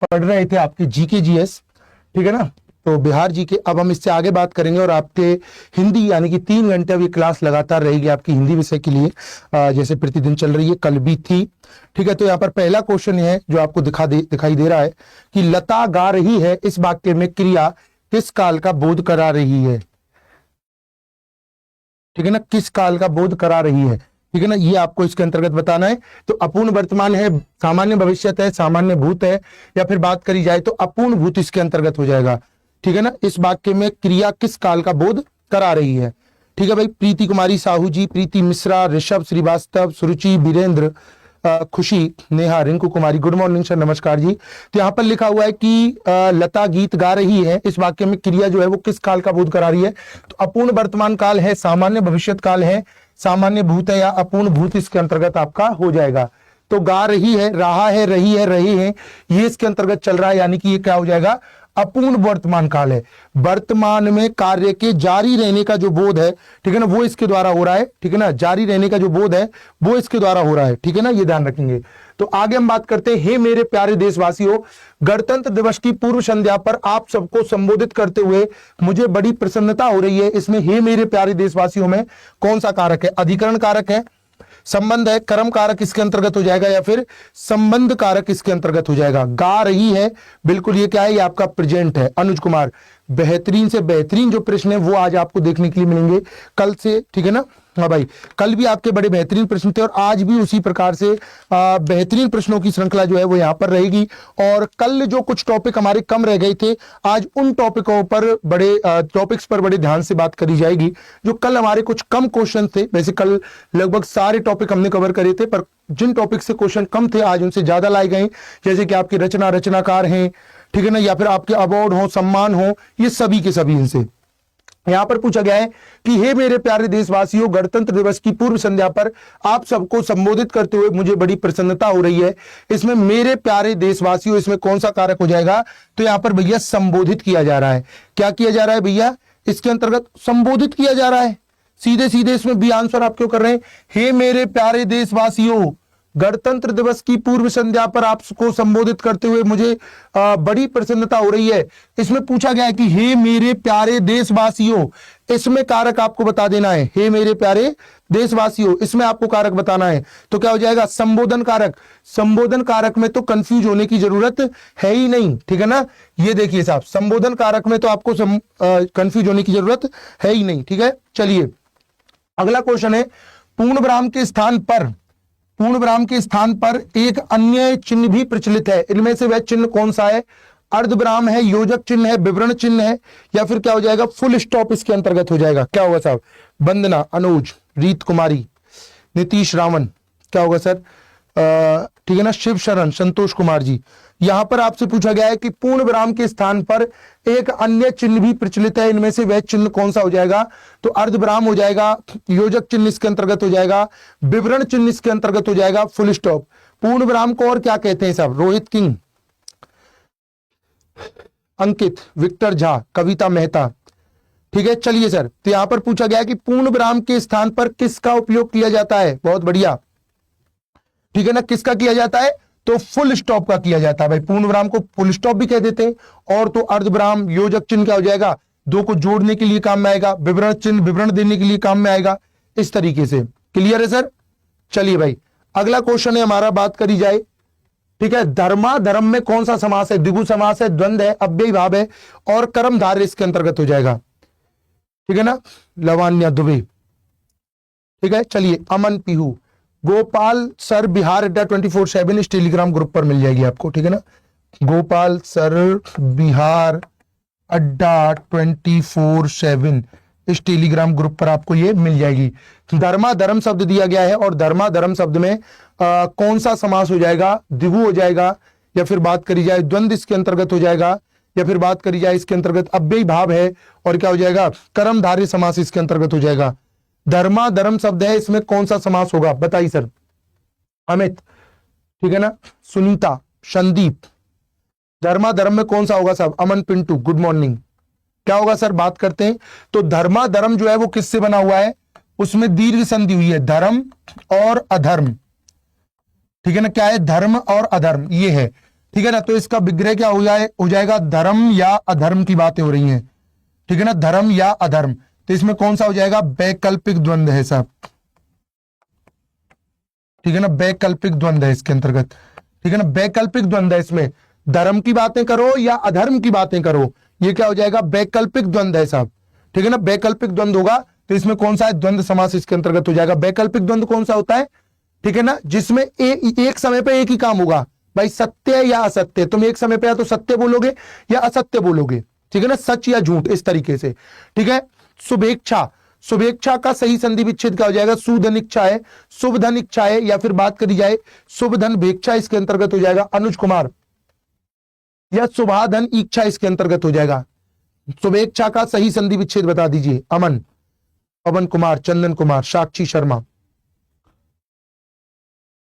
पढ़ रहे थे आपके जीके जीएस, ठीक है ना, तो बिहार जीके। अब हम इससे आगे बात करेंगे और आपके हिंदी यानी कि 3 घंटे अभी क्लास लगातार रहेगी आपकी हिंदी विषय के लिए, जैसे प्रतिदिन चल रही है, कल भी थी, ठीक है। तो यहाँ पर पहला क्वेश्चन है जो आपको दिखाई दे रहा है कि लता गा रही है, इस वाक्य में क्रिया किस काल का बोध करा रही है, ठीक है ना, किस काल का बोध करा रही है, ठीक है ना, ये आपको इसके अंतर्गत बताना है। तो अपूर्ण वर्तमान है, सामान्य भविष्यत है, सामान्य भूत है, या फिर बात करी जाए तो अपूर्ण भूत इसके अंतर्गत हो जाएगा, ठीक है ना। इस वाक्य में क्रिया किस काल का बोध करा रही है, ठीक है भाई। प्रीति कुमारी साहू जी, प्रीति मिश्रा, ऋषभ श्रीवास्तव, सुरुचि, वीरेंद्र, खुशी, नेहा, रिंकू कुमारी, गुड मॉर्निंग सर, नमस्कार जी। तो यहाँ पर लिखा हुआ है कि लता गीत गा रही है, इस वाक्य में क्रिया जो है वो किस काल का बोध करा रही है। तो अपूर्ण वर्तमान काल है, सामान्य भविष्यत काल है, सामान्य भूत है या अपूर्ण भूत इसके अंतर्गत आपका हो जाएगा। तो गा रही है, रहा है, रही है, रहे हैं, ये इसके अंतर्गत चल रहा है, यानी कि ये क्या हो जाएगा, अपूर्ण वर्तमान काल है। वर्तमान में कार्य के जारी रहने का जो बोध है, ठीक है ना, वो इसके द्वारा हो रहा है, ठीक है ना, जारी रहने का जो बोध है वो इसके द्वारा हो रहा है, ठीक है ना, ये ध्यान रखेंगे। तो आगे हम बात करते हैं, हे मेरे प्यारे देशवासियों, गणतंत्र दिवस की पूर्व संध्या पर आप सबको संबोधित करते हुए मुझे बड़ी प्रसन्नता हो रही है। इसमें हे मेरे प्यारे देशवासियों में कौन सा कारक है, अधिकरण कारक है, संबंध है, कर्म कारक इसके अंतर्गत हो जाएगा, या फिर संबंध कारक इसके अंतर्गत हो जाएगा। गा रही है, बिल्कुल ये क्या है, ये आपका प्रेजेंट है। अनुज कुमार, बेहतरीन से बेहतरीन जो प्रश्न है वो आज आपको देखने के लिए मिलेंगे कल से, ठीक है ना। हाँ भाई, कल भी आपके बड़े बेहतरीन प्रश्न थे और आज भी उसी प्रकार से बेहतरीन प्रश्नों की श्रृंखला जो है वो यहाँ पर रहेगी। और कल जो कुछ टॉपिक हमारे कम रह गए थे, आज उन टॉपिकों पर टॉपिक्स पर बड़े ध्यान से बात करी जाएगी। जो कल हमारे कुछ कम क्वेश्चन थे, वैसे कल लगभग सारे टॉपिक हमने कवर करे थे, पर जिन टॉपिक से क्वेश्चन कम थे आज उनसे ज्यादा लाए गए, जैसे कि आपकी रचनाकार हैं, ठीक है ना, या फिर आपके अवार्ड हो, सम्मान हो, ये सभी के सभी इनसे। यहां पर पूछा गया है कि हे मेरे प्यारे देशवासियों, गणतंत्र दिवस की पूर्व संध्या पर आप सबको संबोधित करते हुए मुझे बड़ी प्रसन्नता हो रही है। इसमें मेरे प्यारे देशवासियों, इसमें कौन सा कारक हो जाएगा, तो यहां पर भैया संबोधित किया जा रहा है। क्या किया जा रहा है भैया, इसके अंतर्गत संबोधित किया जा रहा है। सीधे सीधे इसमें बी आंसर आप क्यों कर रहे हैं, हे मेरे प्यारे देशवासियों, गणतंत्र दिवस की पूर्व संध्या पर आपको संबोधित करते हुए मुझे बड़ी प्रसन्नता हो रही है। इसमें पूछा गया है कि हे मेरे प्यारे देशवासियों, इसमें कारक आपको बता देना है, हे मेरे प्यारे देशवासियों, इसमें आपको कारक बताना है। तो क्या हो जाएगा, संबोधन कारक। संबोधन कारक में तो कंफ्यूज होने की जरूरत है ही नहीं, ठीक है ना। ये देखिए साहब, संबोधन कारक में तो आपको कंफ्यूज होने की जरूरत है ही नहीं, ठीक है। चलिए अगला क्वेश्चन है, पूर्णविराम के स्थान पर एक अन्य चिन्ह भी प्रचलित है, इनमें से वह चिन्ह कौन सा है। अर्धविराम है, योजक चिन्ह है, विवरण चिन्ह है, या फिर क्या हो जाएगा, फुल स्टॉप इसके अंतर्गत हो जाएगा। क्या होगा साहब, वंदना, अनुज, रीत कुमारी, नीतीश रावण, क्या होगा सर, ठीक है ना, शिव शरण, संतोष कुमार जी। यहां पर आपसे पूछा गया है कि पूर्ण विराम के स्थान पर एक अन्य चिन्ह भी प्रचलित है, इनमें से वह चिन्ह कौन सा हो जाएगा। तो अर्धविराम हो जाएगा, योजक चिन्ह इसके अंतर्गत हो जाएगा, विवरण चिन्ह इसके अंतर्गत हो जाएगा, फुल स्टॉप। पूर्ण विराम को और क्या कहते हैं साहब, रोहित किंग, अंकित, विक्टर झा, कविता मेहता, ठीक है। चलिए सर, तो यहां पर पूछा गया है कि पूर्ण विराम के स्थान पर किसका उपयोग किया जाता है, बहुत बढ़िया, ठीक है ना, किसका किया जाता है, तो फुल स्टॉप का किया जाता है भाई। पूर्ण विराम को फुल स्टॉप भी कह देते हैं। और तो अर्धविराम, योजक चिन्ह क्या हो जाएगा, दो को जोड़ने के लिए काम में आएगा, विवरण चिन्ह विवरण देने के लिए काम में आएगा, इस तरीके से। क्लियर है सर। चलिए भाई, अगला क्वेश्चन है हमारा, बात करी जाए, ठीक है, धर्माधर्म में कौन सा समास है, द्विगु समास है, द्वंद है, अव्ययी भाव है और कर्मधारय इसके अंतर्गत हो जाएगा, ठीक है ना। लवान्या दुबे, ठीक है। चलिए, अमन पीहू, गोपाल सर बिहार अड्डा 24/7 इस टेलीग्राम ग्रुप पर मिल जाएगी आपको, ठीक है ना। गोपाल सर बिहार अड्डा 24/7 इस टेलीग्राम ग्रुप पर आपको ये मिल जाएगी। धर्माधर्म शब्द दिया गया है और धर्माधर्म शब्द में कौन सा समास हो जाएगा, द्विगु हो जाएगा, या फिर बात करी जाए द्वंद इसके अंतर्गत हो जाएगा, या फिर बात करी जाए इसके अंतर्गत अव्ययी भाव है और क्या हो जाएगा, कर्मधारय समास इसके अंतर्गत हो जाएगा। धर्माधर्म शब्द है, इसमें कौन सा समास होगा बताइए सर। अमित, ठीक है ना, सुनीता, संदीप, धर्माधर्म में कौन सा होगा साहब, अमन पिंटू, गुड मॉर्निंग, क्या होगा सर, बात करते हैं। तो धर्माधर्म जो है वो किससे बना हुआ है, उसमें दीर्घ संधि हुई है, धर्म और अधर्म, ठीक है ना, क्या है, धर्म और अधर्म, ये है। ठीक है ना। तो इसका विग्रह क्या हो जाएगा, धर्म या अधर्म की बातें हो रही हैं, ठीक है ना, धर्म या अधर्म। तो इसमें कौन सा हो जाएगा, वैकल्पिक द्वंद्व है साहब, ठीक है ना, वैकल्पिक द्वंद्व है इसके अंतर्गत, ठीक है ना, वैकल्पिक द्वंद्व है। इसमें धर्म की बातें करो या अधर्म की बातें करो, ये क्या हो जाएगा, वैकल्पिक द्वंद्व है साहब, ठीक है ना, वैकल्पिक द्वंद्व होगा। तो इसमें कौन सा है, द्वंद्व समास इसके अंतर्गत हो जाएगा। वैकल्पिक द्वंद्व कौन सा होता है, ठीक है ना, जिसमें एक समय पे एक ही काम होगा, भाई सत्य या असत्य, तुम एक समय पे या तो सत्य बोलोगे या असत्य बोलोगे, ठीक है ना, सच या झूठ, इस तरीके से, ठीक है। शुभेच्छा, शुभेच्छा का सही संधि विच्छेद क्या हो जाएगा, सुधन इच्छा है, शुभ धन इच्छा है, या फिर बात करी जाए शुभ धन भेक्षा, इसके अंतर्गत हो जाएगा अनुज कुमार, या शुभाधन इच्छा इसके अंतर्गत हो जाएगा। शुभेच्छा का सही संधि विच्छेद बता दीजिए, अमन, पवन कुमार, चंदन कुमार, साक्षी शर्मा,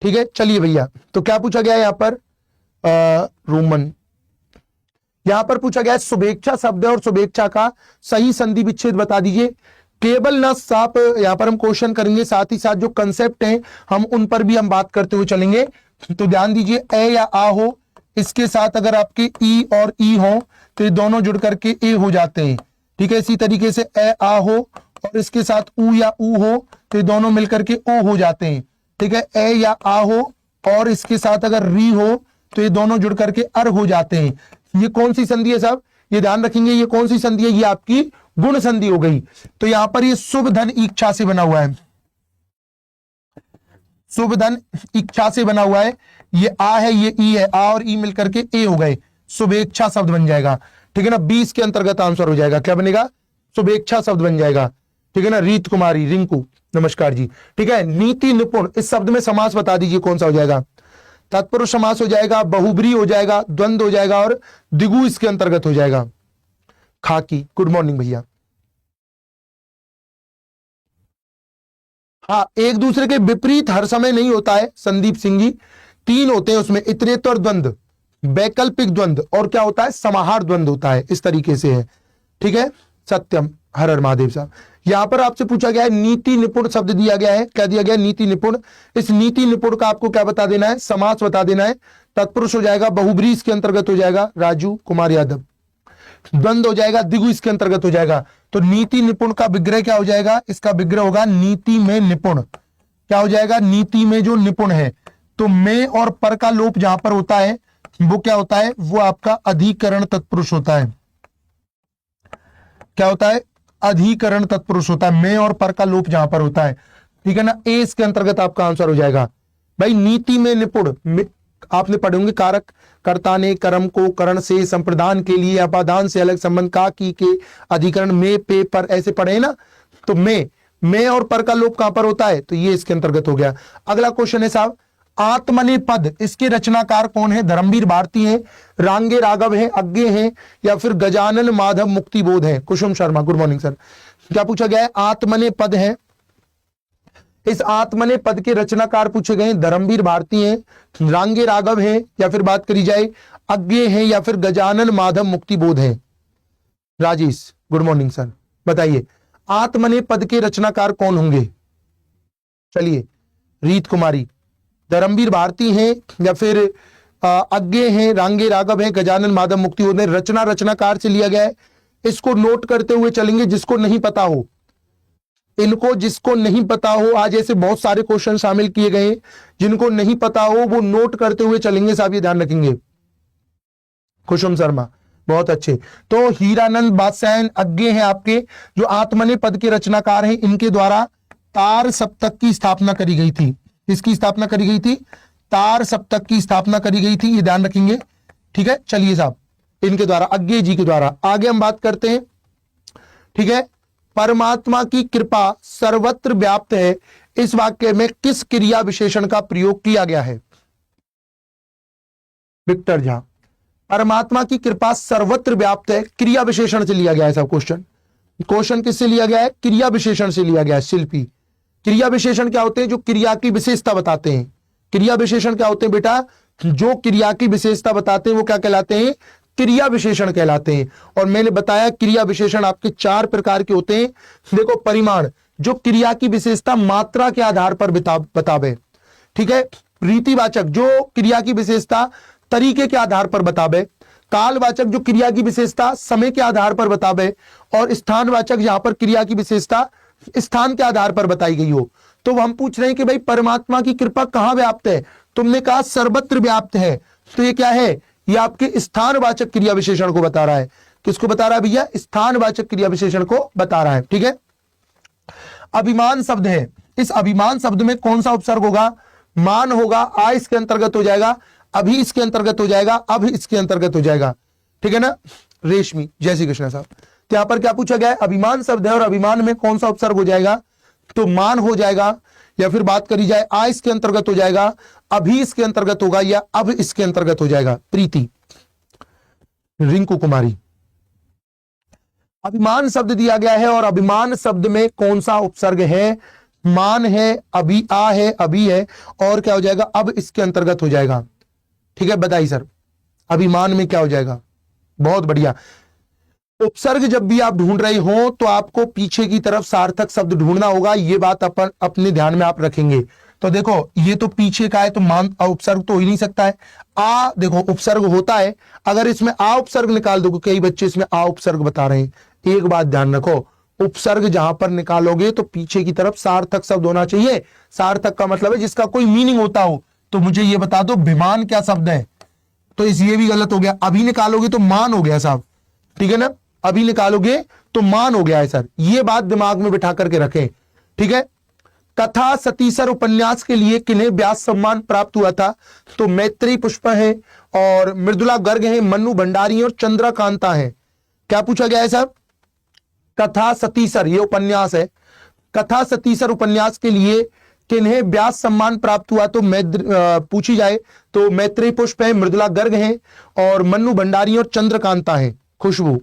ठीक है। चलिए भैया, तो क्या पूछा गया यहां पर, रोमन, यहां पर पूछा गया है शुभेच्छा शब्द और शुभेच्छा का सही संधि विच्छेद बता दीजिए। केवल न साप यहां पर हम क्वेश्चन करेंगे, साथ ही साथ जो कंसेप्ट हैं हम उन पर भी हम बात करते हुए चलेंगे। तो ध्यान दीजिए, ए या आ हो, इसके साथ अगर आपके ई और ई हो तो ये दोनों जुड़ करके ए हो जाते हैं, ठीक है। इसी तरीके से ए आ हो और इसके साथ ऊ या ऊ हो तो ये दोनों मिलकर के ओ हो जाते हैं, ठीक है। ए या आ हो और इसके साथ अगर री हो तो ये दोनों जुड़ करके अर हो जाते हैं। ये कौन सी संधि है साहब, ये ध्यान रखेंगे, ये कौन सी संधि है, ये आपकी गुण संधि हो गई। तो यहां पर ये शुभ धन इच्छा से बना हुआ है, शुभ धन इच्छा से बना हुआ है, ये आ है, ये ई है, आ और ई मिलकर के ए हो गए, शुभेच्छा शब्द बन जाएगा, ठीक है ना। 20 के अंतर्गत आंसर हो जाएगा, क्या बनेगा, शुभेच्छा शब्द बन जाएगा, ठीक है ना। रीत कुमारी, रिंकू, नमस्कार जी, ठीक है। नीति निपुण, इस शब्द में समास बता दीजिए कौन सा हो जाएगा, तत्पुरुष समास हो जाएगा, बहुब्री हो जाएगा, द्वंद्व हो जाएगा और द्विगु इसके अंतर्गत हो जाएगा। खाकी, गुड मॉर्निंग भैया। हाँ, एक दूसरे के विपरीत हर समय नहीं होता है संदीप सिंह जी, 3 होते हैं उसमें, इतरेतर द्वंद्व, वैकल्पिक द्वंद्व और क्या होता है, समाहार द्वंद्व होता है, इस तरीके से है, ठीक है। सत्यम, हर हर महादेव साहब। यहां पर आपसे पूछा गया है नीति निपुण शब्द दिया गया है, क्या दिया गया है, नीति निपुण। इस नीति निपुण का आपको क्या बता देना है, समास बता देना है। तत्पुरुष हो जाएगा, बहुब्री इसके अंतर्गत हो जाएगा, राजू कुमार यादव। द्वंद्व हो जाएगा, द्विगु इसके अंतर्गत हो जाएगा। तो नीति निपुण का विग्रह क्या हो जाएगा, इसका विग्रह होगा नीति में निपुण, क्या हो जाएगा, नीति में जो निपुण है। तो में और पर का लोप जहां पर होता है वो क्या होता है, वो आपका अधिकरण तत्पुरुष होता है, क्या होता है, अधिकरण तत्पुरुष होता है, में और पर का लोप जहां पर होता है, ठीक है ना। ए इसके अंतर्गत आपका आंसर हो जाएगा। भाई नीति में निपुण, आपने पढ़े होंगे, कारक कर्ता ने कर्म को करण से संप्रदान के लिए अपादान से अलग संबंध का की के अधिकरण में पे पर, ऐसे पढ़े ना। तो में और पर का लोप कहां पर होता है, तो ये इसके अंतर्गत हो गया। अगला क्वेश्चन है साहब, आत्मने पद, इसके रचनाकार कौन है, धर्मवीर भारती हैं, रांगे राघव हैं, अज्ञे हैं, या फिर गजानन माधव मुक्तिबोध है। कुसुम शर्मा, गुड मॉर्निंग सर। क्या पूछा गया है, आत्मने पद है, इस आत्मने पद के रचनाकार पूछे गए, धर्मवीर भारती हैं, रांगे राघव हैं, या फिर बात करी जाए अज्ञे हैं, या फिर गजानन माधव मुक्तिबोध है। राजेश, गुड मॉर्निंग सर, बताइए आत्मने पद के रचनाकार कौन होंगे। चलिए, रीत कुमारी, धर्मवीर भारती हैं, या फिर अज्ञे हैं, रांगे राघव हैं, गजानन माधव मुक्तिबोध है। रचनाकार से लिया गया है, इसको नोट करते हुए चलेंगे, जिसको नहीं पता हो, इनको जिसको नहीं पता हो, आज ऐसे बहुत सारे क्वेश्चन शामिल किए गए, जिनको नहीं पता हो वो नोट करते हुए चलेंगे साहब, ये ध्यान रखेंगे। कुसुम शर्मा, बहुत अच्छे। तो हीरानंद बादशाह अज्ञे हैं आपके, जो आत्मने पद के रचनाकार हैं, इनके द्वारा तार सप्तक की स्थापना करी गई थी। इसकी स्थापना करी गई थी, तार सप्तक की स्थापना करी गई थी, ये ध्यान रखेंगे, ठीक है। चलिए साहब, इनके द्वारा, अज्ञे जी के द्वारा। आगे हम बात करते हैं, ठीक है। परमात्मा की कृपा सर्वत्र व्याप्त है, इस वाक्य में किस क्रिया विशेषण का प्रयोग किया गया है। विक्टर झा, परमात्मा की कृपा सर्वत्र व्याप्त है, क्रिया विशेषण से लिया गया है सब क्वेश्चन किससे लिया गया है, क्रिया विशेषण से लिया गया है। शिल्पी, क्रिया विशेषण क्या होते हैं, जो क्रिया की विशेषता बताते हैं। क्रिया विशेषण क्या होते हैं बेटा, जो क्रिया की विशेषता बताते हैं वो क्या कहलाते हैं, क्रिया विशेषण कहलाते हैं। और मैंने बताया क्रिया विशेषण आपके 4 प्रकार के होते हैं। देखो, परिमाण, जो क्रिया की विशेषता मात्रा के आधार पर बतावे, ठीक है। रीतिवाचक, जो क्रिया की विशेषता तरीके के आधार पर बतावे, कालवाचक जो क्रिया की विशेषता समय के आधार पर बतावे, और स्थानवाचक जहां पर क्रिया की विशेषता स्थान के आधार पर बताई गई हो। तो हम पूछ रहे हैं कि भाई परमात्मा की कृपा कहां व्याप्त है? तुमने कहा सर्वत्र व्याप्त है, तो ये क्या है? ये आपके स्थानवाचक क्रिया विशेषण को बता रहा है। किसको बता रहा है भैया? स्थानवाचक क्रिया विशेषण को बता रहा है। ठीक है। अभिमान शब्द है, इस अभिमान शब्द में कौन सा उपसर्ग होगा? मान होगा, आ इसके अंतर्गत हो जाएगा, अभी इसके अंतर्गत हो जाएगा, अब इसके अंतर्गत हो जाएगा। ठीक है ना। रेशमी, जय श्री कृष्ण साहब। तो यहां पर क्या पूछा गया है? अभिमान शब्द है और अभिमान में कौन सा उपसर्ग हो जाएगा? तो मान हो जाएगा, या फिर बात करी जाए आ इसके अंतर्गत हो जाएगा, अभी इसके अंतर्गत होगा, या अब इसके अंतर्गत हो जाएगा। प्रीति, रिंकू कुमारी, अभिमान शब्द दिया गया है और अभिमान शब्द में कौन सा उपसर्ग है? मान है, अभी आ है, अभी है, और क्या हो जाएगा? अब इसके अंतर्गत हो जाएगा। ठीक है, बताइए सर अभिमान में क्या हो जाएगा? बहुत बढ़िया। उपसर्ग जब भी आप ढूंढ रहे हो तो आपको पीछे की तरफ सार्थक शब्द ढूंढना होगा, ये बात अपन अपने ध्यान में आप रखेंगे। तो देखो ये तो पीछे का है, तो मान उपसर्ग तो हो ही नहीं सकता है। आ देखो उपसर्ग होता है, अगर इसमें आ उपसर्ग निकाल दो, कई बच्चे इसमें आ उपसर्ग बता रहे हैं, एक बात ध्यान रखो, उपसर्ग जहां पर निकालोगे तो पीछे की तरफ सार्थक शब्द होना चाहिए। सार्थक का मतलब है जिसका कोई मीनिंग होता हो। तो मुझे ये बता दो विमान क्या शब्द है? तो इस ये भी गलत हो गया। अभी निकालोगे तो मान हो गया साहब, ठीक है ना। अभी निकालोगे तो मान हो गया है सर, ये बात दिमाग में बिठा करके रखें। ठीक है। कथा सतीसर उपन्यास के लिए किन्हें व्यास सम्मान प्राप्त हुआ था? तो मैत्री पुष्प है, और मृदुला गर्ग है, मन्नू भंडारी और चंद्रकांता है। क्या पूछा गया है साहब? कथा सतीसर, ये उपन्यास है। कथा सतीसर उपन्यास के लिए किन्हें व्यास सम्मान प्राप्त हुआ? तो पूछी जाए तो मैत्री पुष्प है, मृदुला गर्ग है, और मन्नू भंडारी और चंद्रकांता है। खुशबू,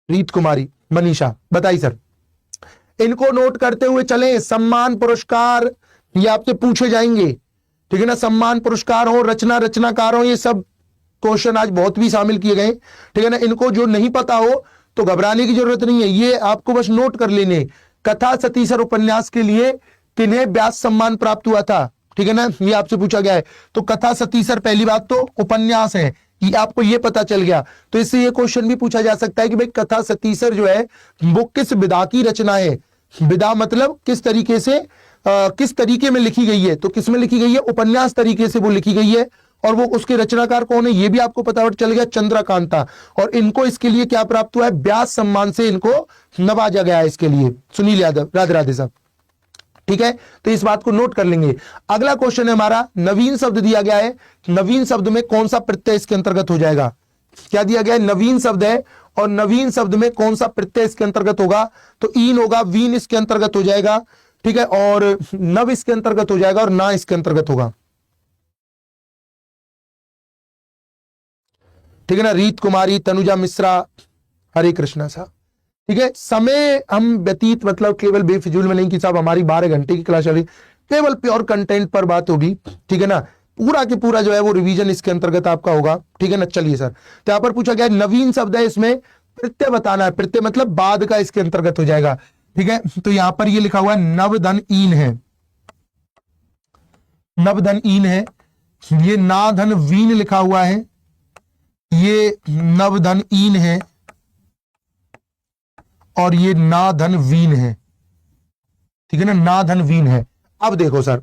रीत कुमारी, मनीषा, बताइए सर। इनको नोट करते हुए चलें। सम्मान पुरस्कार ये आपसे पूछे जाएंगे, ठीक है ना। सम्मान पुरस्कार हो, रचना रचनाकार हो, ये सब क्वेश्चन आज बहुत भी शामिल किए गए, ठीक है ना। इनको जो नहीं पता हो तो घबराने की जरूरत नहीं है, ये आपको बस नोट कर लेने। कथा सतीसर उपन्यास के लिए किन्हें व्यास सम्मान प्राप्त हुआ था? ठीक है ना, ये आपसे पूछा गया है। तो कथा सतीसर पहली बात तो उपन्यास है, ये आपको ये पता चल गया। तो इससे ये क्वेश्चन भी पूछा जा सकता है कि भाई कथा सतीसर जो है वो किस विधा की रचना है? विधा मतलब किस तरीके से किस तरीके में लिखी गई है? तो किस में लिखी गई है? उपन्यास तरीके से वो लिखी गई है। और वो उसके रचनाकार कौन है ये भी आपको पता चल गया, चंद्रकांता। और इनको इसके लिए क्या प्राप्त हुआ है? व्यास सम्मान से इनको नवाजा गया है इसके लिए। सुनील यादव, राधे राधे साहब, ठीक है। तो इस बात को नोट कर लेंगे। अगला क्वेश्चन है हमारा, नवीन शब्द दिया गया है, नवीन शब्द में कौन सा प्रत्यय इसके अंतर्गत हो जाएगा? क्या दिया गया है? नवीन शब्द है, और नवीन शब्द में कौन सा प्रत्यय इसके अंतर्गत होगा? तो ईन होगा, वीन इसके अंतर्गत हो जाएगा, ठीक है, और नव इसके अंतर्गत हो जाएगा, और ना इसके अंतर्गत होगा, ठीक है ना। रीत कुमारी, तनुजा मिश्रा, हरे कृष्णा साहब, ठीक है। समय हम व्यतीत मतलब केवल बेफिजूल में नहीं कि साहब हमारी 12 घंटे की क्लास चल रही, केवल प्योर कंटेंट पर बात होगी, ठीक है ना। पूरा के पूरा जो है वो रिवीजन इसके अंतर्गत आपका होगा, ठीक है ना। चलिए सर, तो यहां पर पूछा गया नवीन शब्द है, इसमें प्रत्यय बताना है। प्रत्यय मतलब बाद का इसके अंतर्गत हो जाएगा, ठीक है। तो यहां पर ये लिखा हुआ है नवधन ईन है, नवधन ईन है। ये नाधन वीन लिखा हुआ है, ये नवधन ईन है, और ये नाधन वीन है, ठीक है ना, नाधन वीन है। अब देखो सर,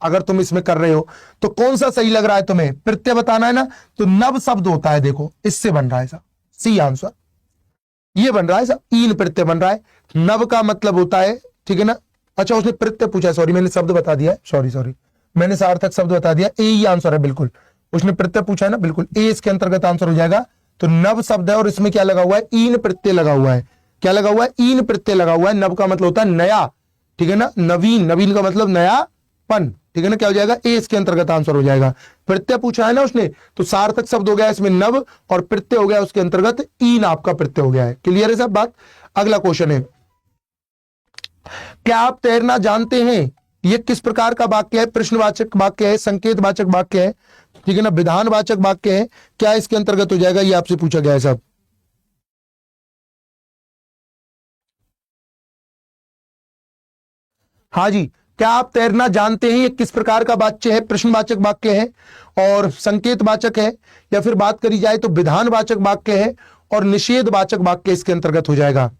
अगर तुम इसमें कर रहे हो तो कौन सा सही लग रहा है तुम्हें? प्रत्यय बताना है ना, तो नव शब्द होता है, देखो इससे बन रहा है सर, सी आंसर ये बन रहा है सर, ईन प्रत्यय बन रहा है। नव का मतलब होता है, ठीक है ना। अच्छा उसने प्रत्यय पूछा, सॉरी मैंने शब्द बता दिया, सॉरी मैंने सार्थक शब्द बता दिया, ए ही आंसर है बिल्कुल। उसने प्रत्यय पूछा है ना, बिल्कुल ए इसके अंतर्गत आंसर हो जाएगा। तो नव शब्द है और इसमें क्या लगा हुआ है? ईन प्रत्यय लगा हुआ है। क्या लगा हुआ है? ईन प्रत्यय लगा हुआ है। नव का मतलब होता है नया, ठीक है ना। नवीन, नवीन का मतलब नयापन, ठीक है ना। क्या हो जाएगा? ए इसके अंतर्गत आंसर हो जाएगा। प्रत्यय पूछा है ना उसने, तो सार्थक शब्द हो गया इसमें नव, और प्रत्यय हो गया उसके अंतर्गत ईन, आपका प्रत्यय हो गया है। क्लियर है सब बात? अगला क्वेश्चन है, क्या आप तैरना जानते हैं? ये किस प्रकार का वाक्य है? प्रश्नवाचक वाक्य है, संकेतवाचक वाक्य है, ठीक है ना, विधानवाचक वाक्य है, क्या इसके अंतर्गत हो जाएगा? ये आपसे पूछा गया है साहब। हाँ जी, क्या आप तैरना जानते हैं? ये किस प्रकार का वाच्य है? प्रश्नवाचक वाक्य है और संकेतवाचक है, या फिर बात करी जाए तो विधानवाचक वाक्य है और निषेधवाचक वाक्य इसके अंतर्गत हो जाएगा।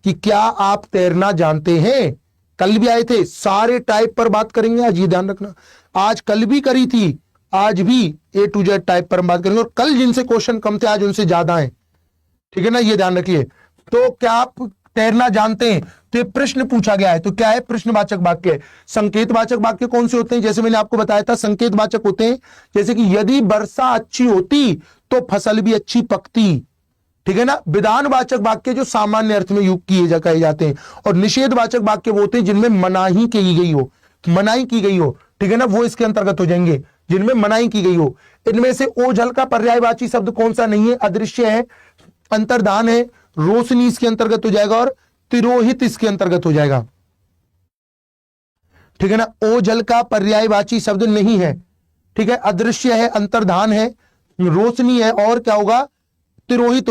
कि क्या आप तैरना जानते हैं? कल भी आए थे, सारे टाइप पर बात करेंगे आज, ये ध्यान रखना। आज कल भी करी थी, आज भी A to Z टाइप पर हम बात करेंगे, और कल जिनसे क्वेश्चन कम थे आज उनसे ज्यादा है, ठीक है ना, ये ध्यान रखिए। तो क्या आप तैरना जानते हैं? तो ये प्रश्न पूछा गया है, तो क्या है? प्रश्नवाचक वाक्य। संकेतवाचक वाक्य कौन से होते हैं? जैसे मैंने आपको बताया था, संकेतवाचक होते हैं जैसे कि यदि वर्षा अच्छी होती तो फसल भी अच्छी पकती, ठीक है ना। विधानवाचक वाक्य जो सामान्य अर्थ में युक्त किए कहे जाते हैं, और निषेधवाचक वाक्य वो होते हैं जिनमें मनाही की गई हो, मनाही की गई हो, ठीक है ना, वो इसके अंतर्गत हो जाएंगे, जिनमें मनाही की गई हो। इनमें से ओझल का पर्यायवाची शब्द कौन सा नहीं है? अदृश्य है, अंतर्धान है, रोशनी इसके अंतर्गत हो जाएगा, और तिरोहित इसके अंतर्गत हो जाएगा, ठीक है ना। ओझल का पर्यायवाची शब्द नहीं है, ठीक है। अदृश्य है, अंतर्धान है, रोशनी है, और क्या होगा? तिरोहित